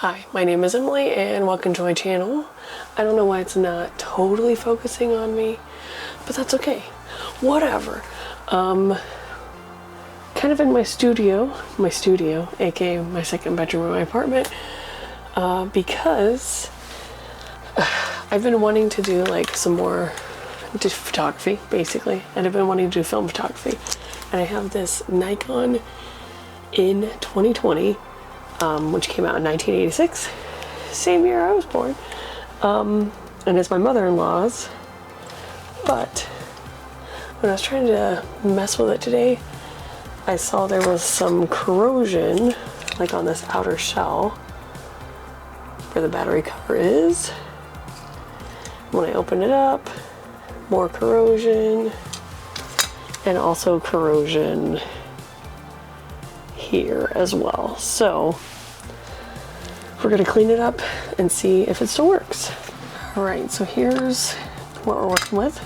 Hi, my name is Emily and welcome to my channel. I don't know why it's not totally focusing on me, but that's okay. Whatever. Kind of in my studio, aka my second bedroom in my apartment, because I've been wanting to do like some more photography, basically, and I've been wanting to do film photography. And I have this Nikon N2020, which came out in 1986, same year I was born, and it's my mother-in-law's. But when I was trying to mess with it today, I saw there was some corrosion, like on this outer shell where the battery cover is. When I opened it up, more corrosion, and also corrosion here as well. So we're gonna clean it up and see if it still works. All right, so here's what we're working with.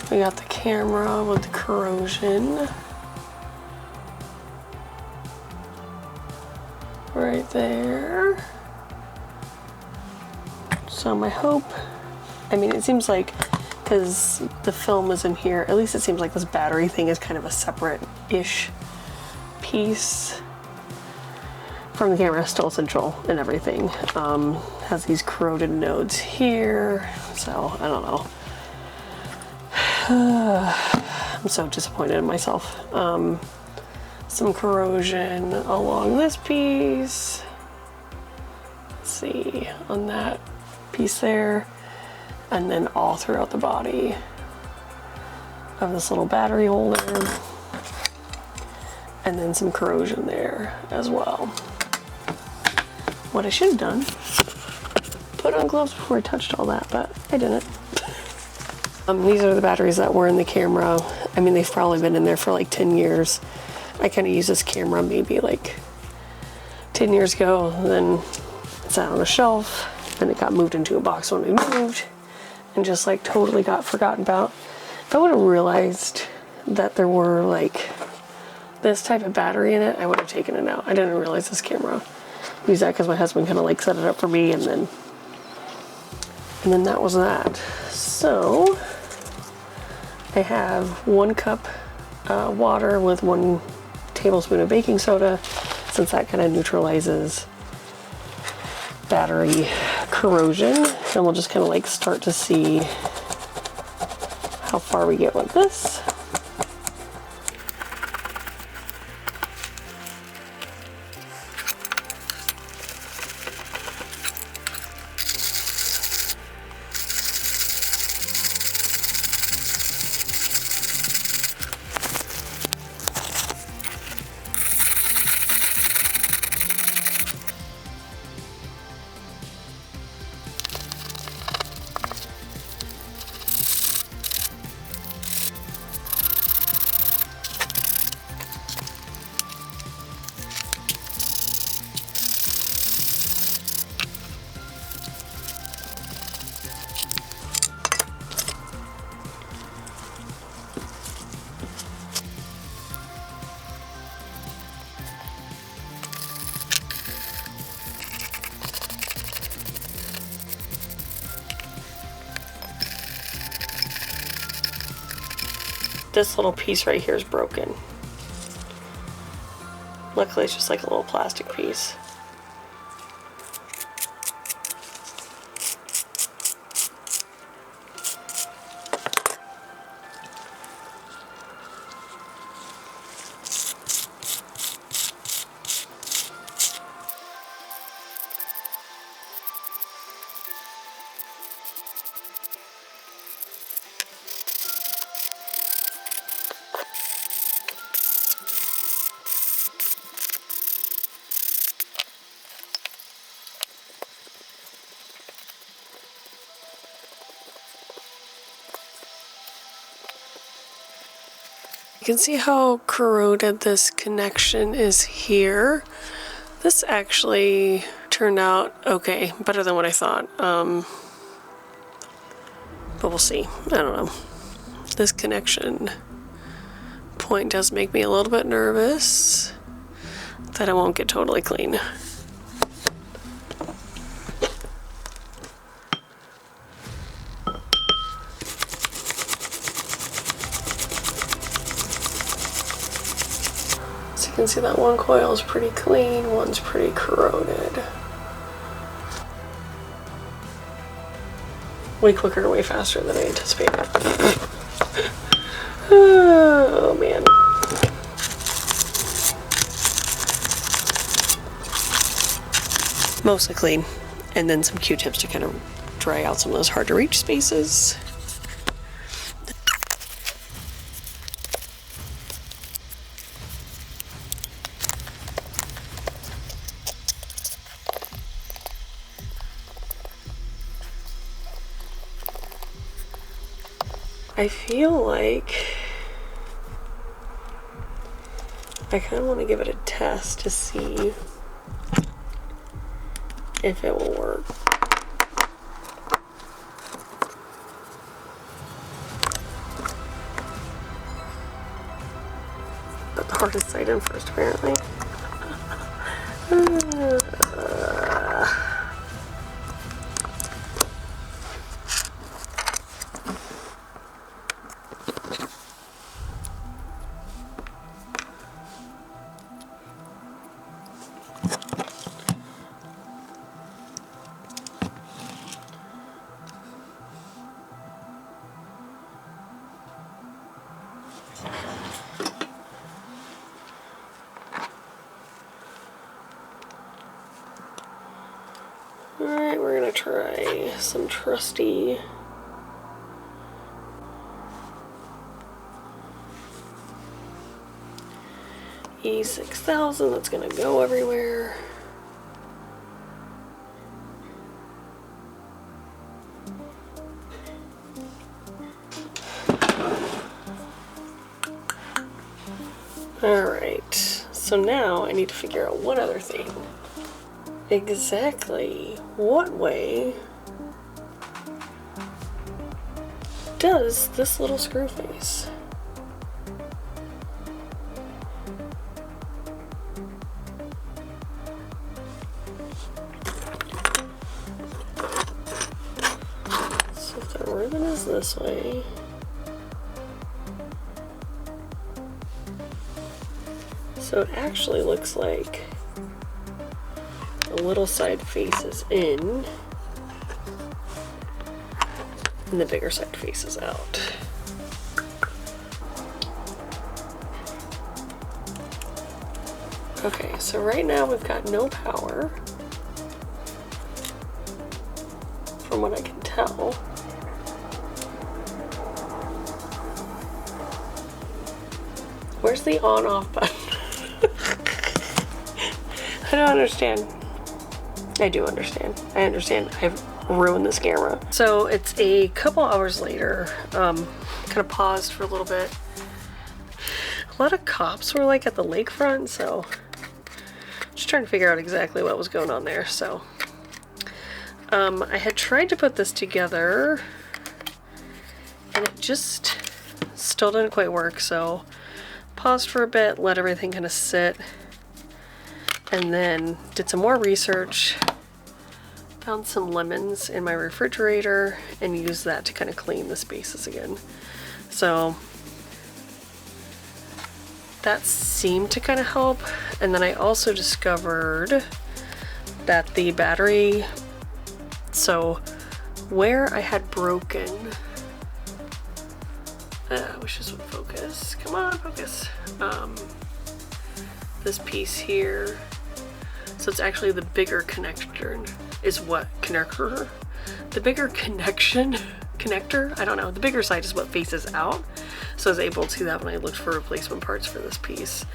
We got the camera with the corrosion right there. So my hope, I mean, it seems like, because the film is in here, at least it seems like this battery thing is kind of a separate-ish piece from the camera, still central and everything. Has these corroded nodes here, so I don't know. I'm so disappointed in myself. Some corrosion along this piece. Let's see, on that piece there, and then all throughout the body of this little battery holder. And then some corrosion there as well. What I should have done, put on gloves before I touched all that, but I didn't. These are the batteries that were in the camera. I mean, they've probably been in there for like 10 years. I kind of used this camera maybe like 10 years ago, and then it sat on a shelf, then it got moved into a box when we moved, and just like totally got forgotten about. If I would have realized that there were like this type of battery in it, I would have taken it out. I didn't realize this camera used that because my husband kind of like set it up for me, and then that was that. So I have 1 cup water with 1 tablespoon of baking soda, since that kind of neutralizes battery corrosion. And we'll just kind of like start to see how far we get with this. This little piece right here is broken. Luckily, it's just like a little plastic piece. You can see how corroded this connection is here. This actually turned out okay, better than what I thought. But we'll see. I don't know. This connection point does make me a little bit nervous that it won't get totally clean. can see that one coil is pretty clean, one's pretty corroded. Way quicker, way faster than I anticipated. Oh man. Mostly clean, and then some Q-tips to kind of dry out some of those hard to reach spaces. I feel like I kind of want to give it a test to see if it will work. Put the hardest side in first, apparently. Alright, we're gonna try some trusty E6000 that's gonna go everywhere. Alright, so now I need to figure out one other thing. Exactly what way does this little screw face? So if the ribbon is this way, so it actually looks like the little side faces in and the bigger side faces out. Okay, so right now we've got no power from what I can tell. Where's the on-off button? I don't understand. I do understand. I understand. I've ruined this camera. So it's a couple hours later. Kind of paused for a little bit. A lot of cops were like at the lakefront, so just trying to figure out exactly what was going on there. So I had tried to put this together and it just still didn't quite work. So paused for a bit, let everything kind of sit, and then did some more research, found some lemons in my refrigerator, and used that to kind of clean the spaces again. So that seemed to kind of help. And then I also discovered that the battery, so where I had broken, I wish this would focus. Come on, focus. This piece here. So it's actually the bigger connector is what connector. The bigger connector, I don't know. The bigger side is what faces out. So I was able to do that when I looked for replacement parts for this piece.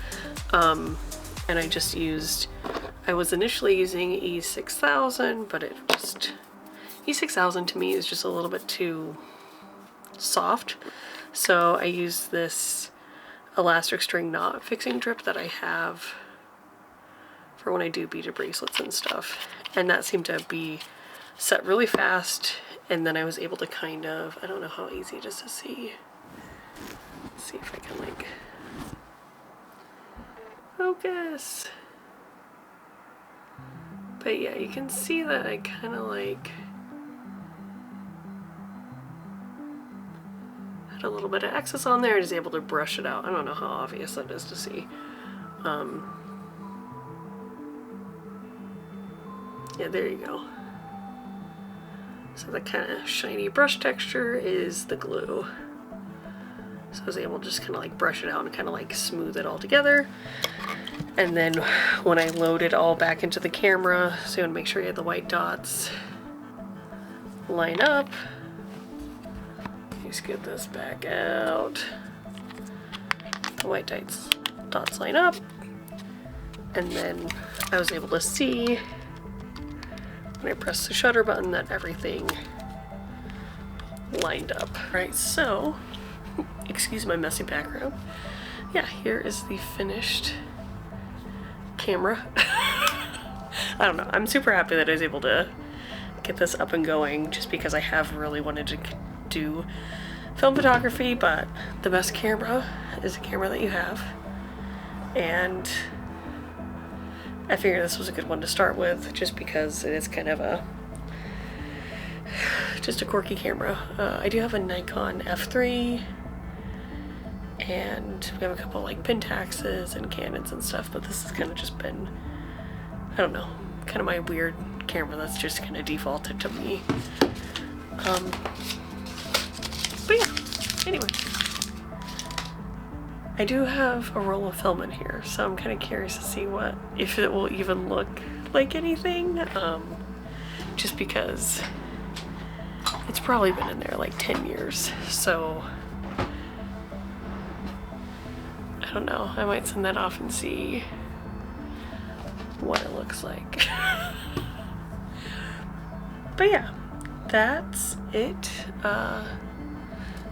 And I just used, I was initially using E6000, but it just, E6000 to me is just a little bit too soft. So I used this elastic string knot fixing drip that I have for when I do beaded bracelets and stuff. And that seemed to be set really fast. And then I was able to kind of, I don't know how easy it is to see. Let's see if I can like focus. But yeah, you can see that I kind of like had a little bit of excess on there. I was able to brush it out. I don't know how obvious that is to see. Yeah, there you go. So the kind of shiny brush texture is the glue. So I was able to just kind of like brush it out and kind of like smooth it all together. And then when I load it all back into the camera, so you want to make sure you have the white dots line up. Just get this back out. The white dots line up. And then I was able to see when I pressed the shutter button that everything lined up. Right, so, excuse my messy background. Yeah, here is the finished camera. I don't know, I'm super happy that I was able to get this up and going just because I have really wanted to do film photography, but the best camera is a camera that you have. And I figured this was a good one to start with just because it is kind of just a quirky camera. I do have a Nikon F3 and we have a couple like Pentaxes and Canons and stuff, but this has kind of just been, I don't know, kind of my weird camera that's just kind of defaulted to me. But yeah, anyway. I do have a roll of film in here, so I'm kind of curious to see if it will even look like anything, just because it's probably been in there like 10 years, so I don't know, I might send that off and see what it looks like. But yeah, that's it.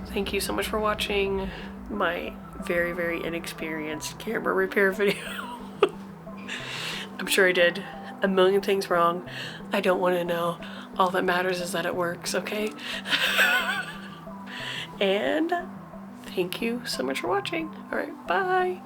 Thank you so much for watching my very, very inexperienced camera repair video. I'm sure I did a million things wrong. I don't want to know. All that matters is that it works, okay? And thank you so much for watching. All right, bye.